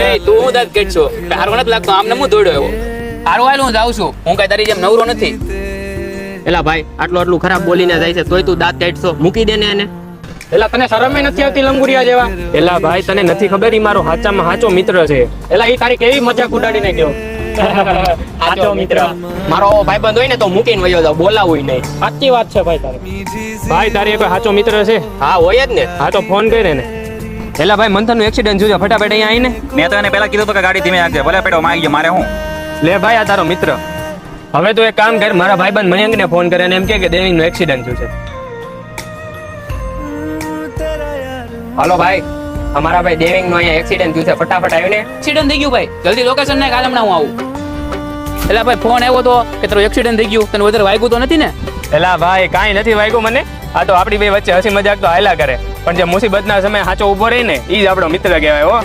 એ તું હું દાંત કેટશો હારો નથી લાગતો આમને હું દોડ્યો એવો હારો હાલ હું જાઉં છું હું કઈ તારી જેમ નવરો નથી એલા ભાઈ આટલું ખરાબ બોલીને જાય છે તોય તું દાંત કાઢશો મૂકી દે ને એને એલા તને શરમ નથી આવતી લંગુરિયા જેવા? એલા ભાઈ તને નથી ખબર ઈ મારો હાચામાં હાચો મિત્ર છે. એલા ઈ તારી કેવી મજાક ઉડાડીને ગયો. હાચો મિત્ર મારો ભાઈબંધ હોય ને તો મૂકીને વયો જાવ, બોલાવું નહીં. સાચી વાત છે ભાઈ તારી. ભાઈ તારી કોઈ હાચો મિત્ર છે? હા હોય જ ને. હા તો ફોન કરે ને. એલા ભાઈ મંથન નું એક્સિડન્ટ થયું છે, ફટાફટ અહીંયા આવીને. મેં તો એને પેલા કીધું કે ગાડી ધીમે રાખજે, ભલે પેડો માં આવી ગયો, મારે હું. લે ભાઈ આ તારો મિત્ર. હવે તો એક કામ કર, મારા ભાઈબંધ મયંકને ફોન કરે અને એમ કે દેવીનું એક્સિડન્ટ થયું છે. હાલો ભાઈ, અમારા ભાઈ દેવિંગ નો અહીંયા એક્સિડન્ટ થયું છે, ફટાફટ આવીને. એક્સિડન્ટ થઈ ગયું ભાઈ, જલ્દી લોકેશન નાખ, હાલ હમણાં હું આવું. એટલે ભાઈ ફોન આવ્યો તો કે તારું એક્સિડન્ટ થઈ ગયું, તને વધારે વાગ્યું તો નથી ને? એલા ભાઈ કાંઈ નથી વાગ્યું મને. આ તો આપણી બે વચ્ચે હસી મજાક તો હાલ્યા કરે, પણ જે મુસીબતના સમયે સાચો ઉભો રહી ને ઈ જ આપણો મિત્ર કહેવાય હો.